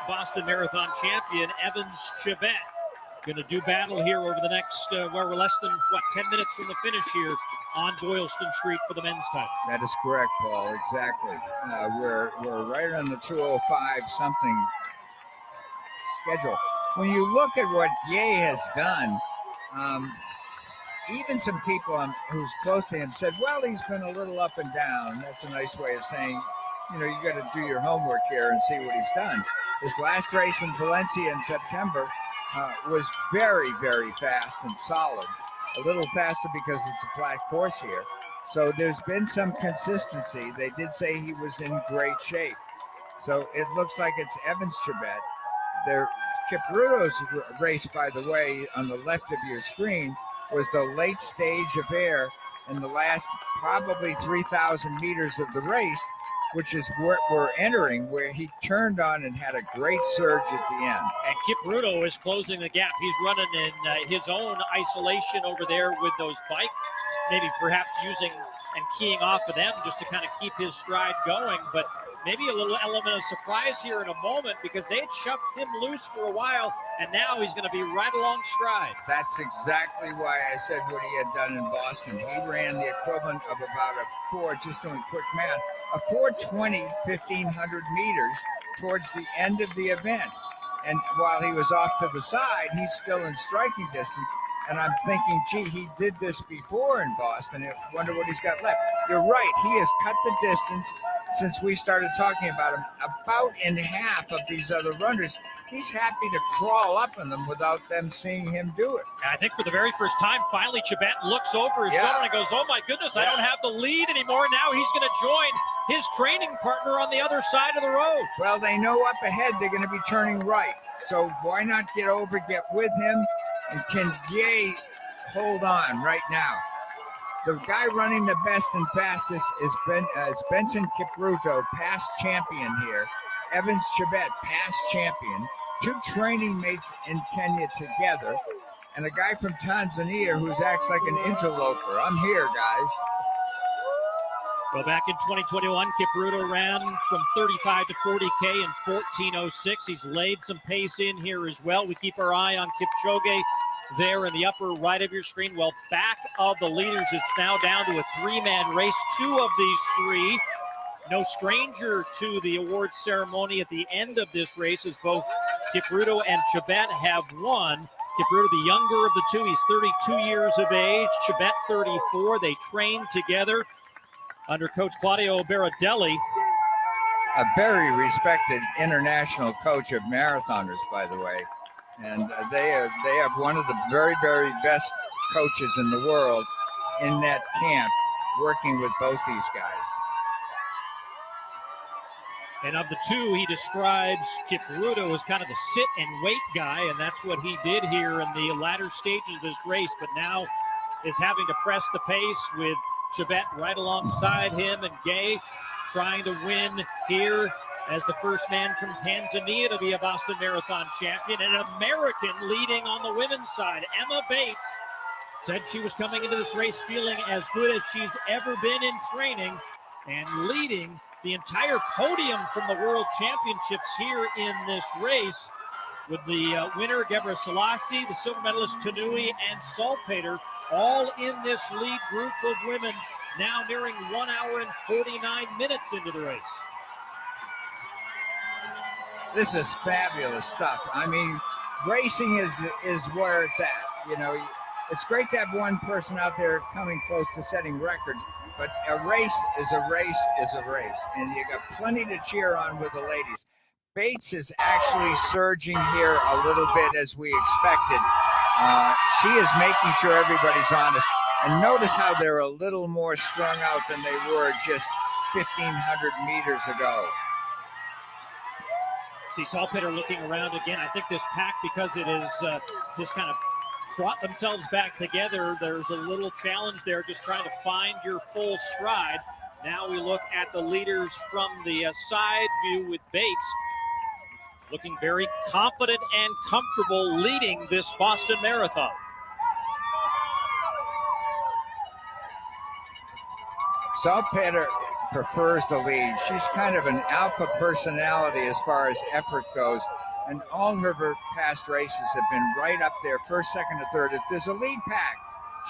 Boston Marathon champion, EVANS Chebet. Going to do battle here over the next, we're less than, 10 minutes from the finish here on Boylston Street for the men's title. That is correct, Paul, exactly. We're right on the 205 something schedule. When you look at what Geay has done, even some people who's close to him said, well, he's been a little up and down. That's a nice way of saying, you got to do your homework here and see what he's done. His last race in Valencia in September was very, very fast and solid. A little faster because it's a flat course here. So there's been some consistency. They did say he was in great shape. So it looks like it's EVANS Chebet. Kipruto's race, by the way, on the left of your screen, was the late stage affair in the last probably 3,000 meters of the race, which is where we're entering, where he turned on and had a great surge at the end. And Kipruto is closing the gap. He's running in his own isolation over there with those bikes, maybe perhaps using and keying off of them just to kind of keep his stride going. But maybe a little element of surprise here in a moment because they had shoved him loose for a while, and now he's going to be right along stride. That's exactly why I said what he had done in Boston. He ran the equivalent of about just doing quick math, a 4:20, 1,500 meters towards the end of the event. And while he was off to the side, he's still in striking distance. And I'm thinking, gee, he did this before in Boston. I wonder what he's got left. You're right. He has cut the distance since we started talking about him about in half of these other runners. He's happy to crawl up on them without them seeing him do it. I think for the very first time, finally, Chebet looks over his shoulder and goes, oh, my goodness, I don't have the lead anymore. Now he's going to join his training partner on the other side of the road. Well, they know up ahead they're going to be turning right. So why not get with him? And can Geay hold on right now? The guy running the best and fastest is Benson Kipruto, past champion here. EVANS Chebet, past champion. 2 training mates in Kenya together. And a guy from Tanzania who acts like an interloper. I'm here, guys. Well, back in 2021, Kipruto ran from 35 to 40K in 14:06. He's laid some pace in here as well. We keep our eye on Kipchoge there in the upper right of your screen. Well, back of the leaders, it's now down to a 3-man race. 2 of these 3, no stranger to the awards ceremony at the end of this race, as both Kipruto and Chebet have won. Kipruto, the younger of the 2, he's 32 years of age. Chebet, 34. They trained together under Coach Claudio Baradelli. A very respected international coach of marathoners, by the way. And they have one of the very, very best coaches in the world in that camp working with both these guys. And of the 2, he describes Kipruto as kind of the sit and wait guy, and that's what he did here in the latter stages of this race, but now is having to press the pace with Chebet right alongside him, and Geay trying to win here as the first man from Tanzania to be a Boston Marathon champion. An American leading on the women's side. Emma Bates said she was coming into this race feeling as good as she's ever been in training and leading the entire podium from the World Championships here in this race, with the winner, Gebre Selassie, the silver medalist, Tanui, and Salpeter, all in this lead group of women, now nearing 1 hour and 49 minutes into the race. This is fabulous stuff. I mean, racing is where it's at. It's great to have one person out there coming close to setting records, but a race is a race is a race, and you got plenty to cheer on with the ladies. Bates is actually surging here a little bit as we expected. She is making sure everybody's honest. And notice how they're a little more strung out than they were just 1,500 meters ago. See Salpeter looking around again. I think this pack, because it is just kind of brought themselves back together, there's a little challenge there, just trying to find your full stride. Now we look at the leaders from the side view with Bates looking very confident and comfortable leading this Boston Marathon. Salpeter prefers the lead. She's kind of an alpha personality as far as effort goes, and all her past races have been right up there, first, second, or third. If there's a lead pack,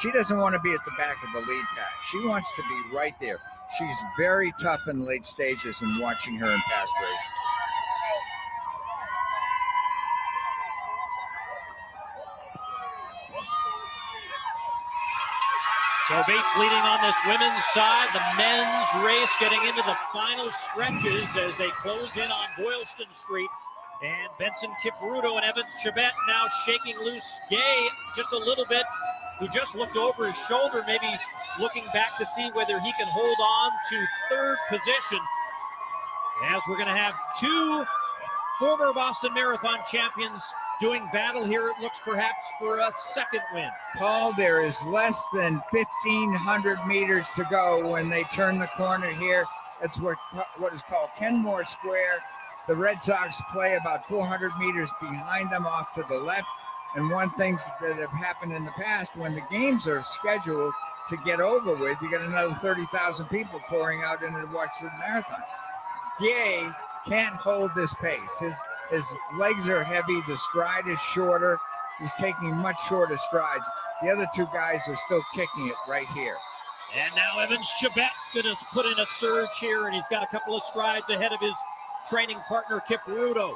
she doesn't want to be at the back of the lead pack. She wants to be right there. She's very tough in late stages and watching her in past races. So Bates leading on this women's side. The men's race getting into the final stretches as they close in on Boylston Street. And Benson Kipruto and Evans Chebet now shaking loose Geay just a little bit, who just looked over his shoulder, maybe looking back to see whether he can hold on to third position. As we're going to have two former Boston Marathon champions doing battle here, it looks perhaps for a second win. Paul, there is less than 1,500 meters to go when they turn the corner here. It's what is called Kenmore Square. The Red Sox play about 400 meters behind them off to the left. And one thing that have happened in the past, when the games are scheduled to get over with, you get another 30,000 people pouring out in to watch the marathon. Geay can't hold this pace. His legs are heavy. The stride is shorter. He's taking much shorter strides. The other two guys are still kicking it right here. And now Evans Chebet going to put in a surge here, and he's got a couple of strides ahead of his training partner Kipruto.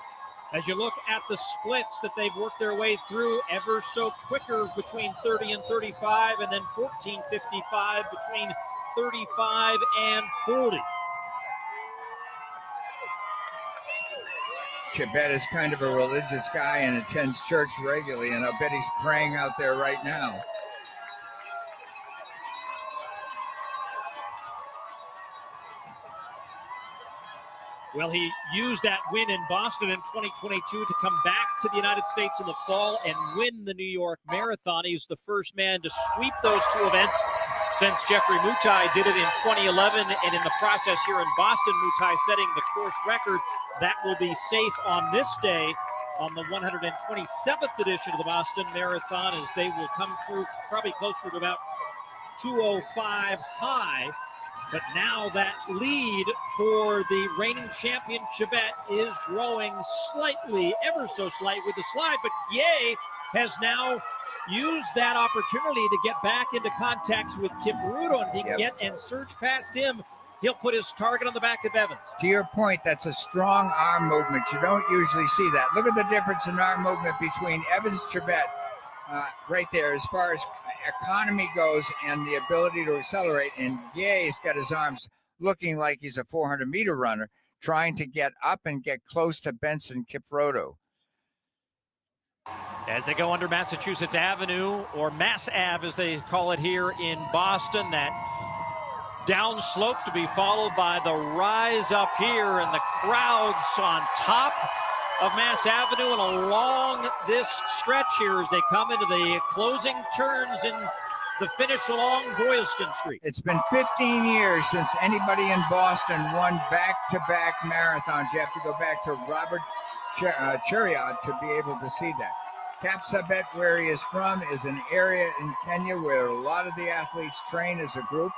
As you look at the splits that they've worked their way through, ever so quicker between 30 and 35, and then 14:55 between 35 and 40. Chebet is kind of a religious guy and attends church regularly, and I bet he's praying out there right now. Well, he used that win in Boston in 2022 to come back to the United States in the fall and win the New York Marathon. He's the first man to sweep those two events since Jeffrey Mutai did it in 2011, and in the process here in Boston, Mutai setting the course record. That will be safe on this day on the 127th edition of the Boston Marathon, as they will come through probably closer to about 2:05 high. But now that lead for the reigning champion Chebet is growing slightly, ever so slight with the slide. But Geay has now used that opportunity to get back into contacts with Kipruto, and if he can get and surge past him, he'll put his target on the back of Evans. To your point, that's a strong arm movement. You don't usually see that. Look at the difference in arm movement between Evans Chebet right there as far as economy goes and the ability to accelerate. And Geay's got his arms looking like he's a 400-meter runner, trying to get up and get close to Benson Kipruto. As they go under Massachusetts Avenue, or Mass Ave as they call it here in Boston, that down slope to be followed by the rise up here, and the crowds on top of Mass Avenue and along this stretch here as they come into the closing turns in the finish along Boylston Street. It's been 15 years since anybody in Boston won back-to-back marathons. You have to go back to Robert Cheriot to be able to see that. Kapsabet, where he is from, is an area in Kenya where a lot of the athletes train as a group.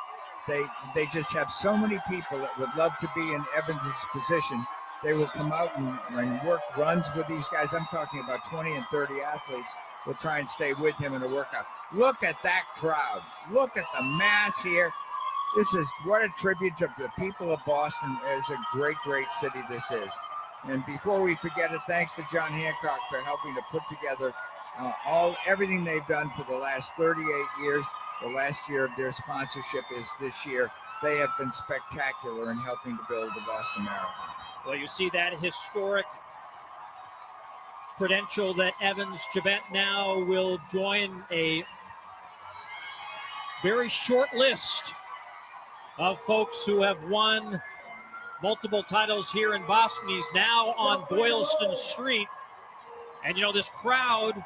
They just have so many people that would love to be in Evans's position. They will come out and work runs with these guys. I'm talking about 20 and 30 athletes will try and stay with him in a workout. Look at that crowd. Look at the mass here. This is what a tribute to the people of Boston. It's a great, great city this is. And before we forget it, thanks to John Hancock for helping to put together everything they've done for the last 38 years. The last year of their sponsorship is this year. They have been spectacular in helping to build the Boston Marathon. Well, you see that historic credential that Evans Chebet now will join a very short list of folks who have won multiple titles here in Boston. He's now on Boylston Street. And, you know, this crowd,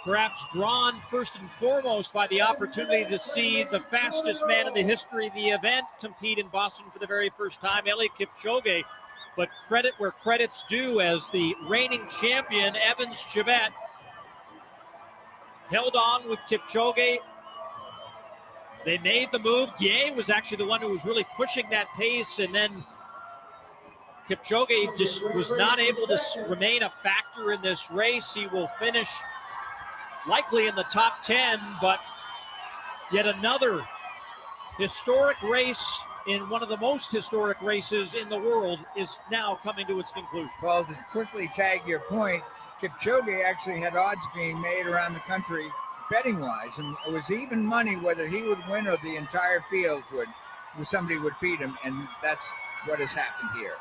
perhaps drawn first and foremost by the opportunity to see the fastest man in the history of the event compete in Boston for the very first time, Eliud Kipchoge. But credit where credit's due, as the reigning champion, Evans Chebet, held on with Kipchoge. They made the move. Geay was actually the one who was really pushing that pace, and then Kipchoge just was not able to remain a factor in this race. He will finish likely in the top 10, but yet another historic race in one of the most historic races in the world is now coming to its conclusion. Paul, to quickly tag your point, Kipchoge actually had odds being made around the country betting-wise, and it was even money whether he would win or the entire field somebody would beat him, and that's what has happened here.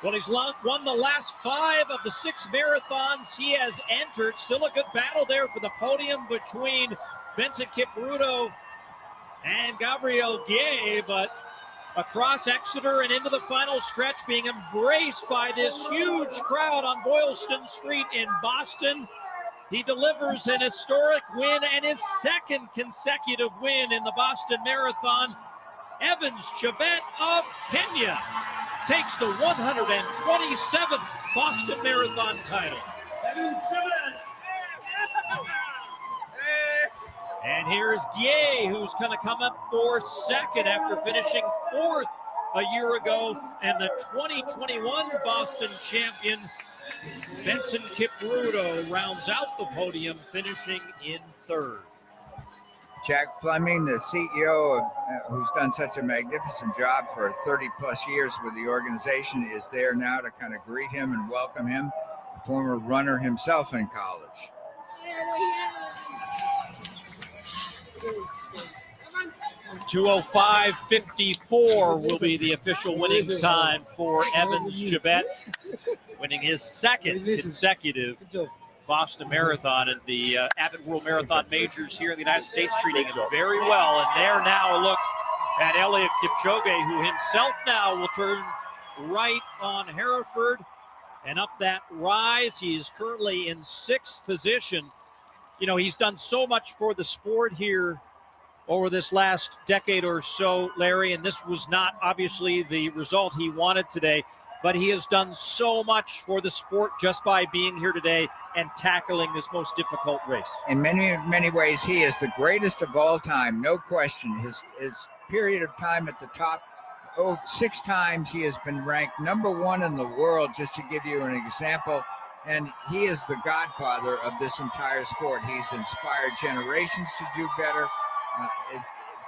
Well, he's won the last 5 of the 6 marathons he has entered. Still a good battle there for the podium between Vincent Kipruto and Gabriel Geay, but across Exeter and into the final stretch, being embraced by this huge crowd on Boylston Street in Boston. He delivers an historic win and his 2nd consecutive win in the Boston Marathon. EVANS Chebet of Kenya takes the 127th Boston Marathon title. And here's Geay, who's going to come up for 2nd after finishing 4th a year ago. And the 2021 Boston champion, Vincent Kipruto, rounds out the podium, finishing in 3rd. Jack Fleming, the CEO, who's done such a magnificent job for 30-plus years with the organization, is there now to kind of greet him and welcome him, a former runner himself in college. 2:05:54 will be the official winning time for EVANS Chebet, winning his 2nd consecutive Boston Marathon, and the Abbott World Marathon Majors here in the United States treating him very well. And there now a look at Eliud Kipchoge, who himself now will turn right on Hereford and up that rise. He is currently in 6th position. You know, he's done so much for the sport here over this last decade or so, Larry, and this was not obviously the result he wanted today, but he has done so much for the sport just by being here today and tackling this most difficult race. In many ways, he is the greatest of all time, no question. His period of time at the top, 6 times he has been ranked number 1 in the world, just to give you an example. And he is the godfather of this entire sport. He's inspired generations to do better.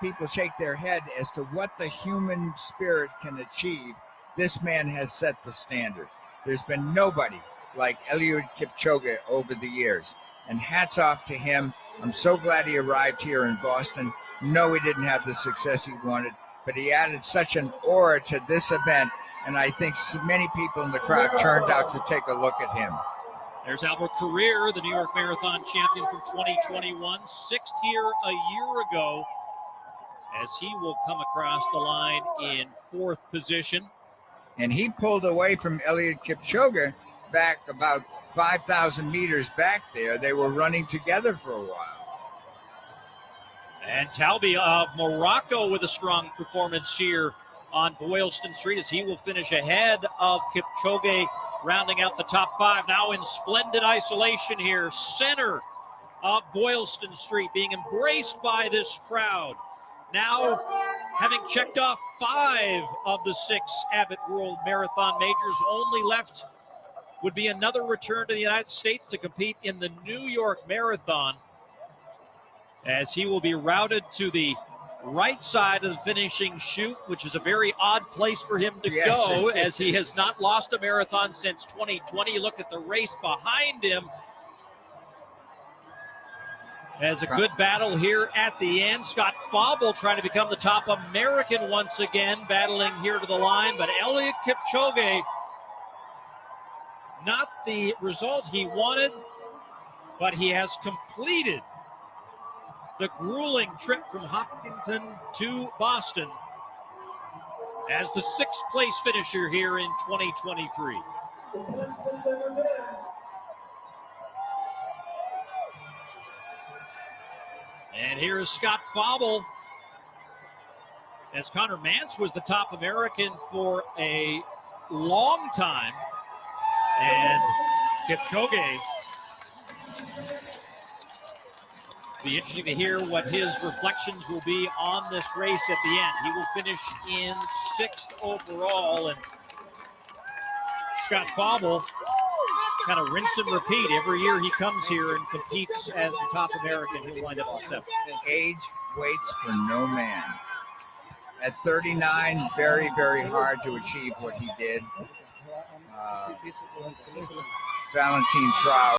People shake their head as to what the human spirit can achieve. This man has set the standard. There's been nobody like Eliud Kipchoge over the years. And hats off to him. I'm so glad he arrived here in Boston. No, he didn't have the success he wanted, but he added such an aura to this event. And I think many people in the crowd turned out to take a look at him. There's Albert Carrere, the New York Marathon champion from 2021, 6th here a year ago, as he will come across the line in 4th position. And he pulled away from Eliud Kipchoge back about 5,000 meters back there. They were running together for a while. And Talbi of Morocco with a strong performance here on Boylston Street, as he will finish ahead of Kipchoge, rounding out the top 5. Now in splendid isolation here, center of Boylston Street, being embraced by this crowd. Now, having checked off 5 of the 6 Abbott World Marathon Majors, only left would be another return to the United States to compete in the New York Marathon, as he will be routed to the right side of the finishing chute, which is a very odd place for him to go, as he has not lost a marathon since 2020. You look at the race behind him. As a good battle here at the end. Scott Fauble trying to become the top American once again, battling here to the line. But Eliud Kipchoge, not the result he wanted, but he has completed the grueling trip from Hopkinton to Boston as the 6th place finisher here in 2023. And here is Scott Fauble, as Connor Mance was the top American for a long time. And Kipchoge Be interesting to hear what his reflections will be on this race at the end. He will finish in 6th overall, and Scott Fauble kind of rinse and repeat. Every year he comes here and competes as the top American, he'll wind up in 7th. Age waits for no man. At 39, very, very hard to achieve what he did. Valentine Trout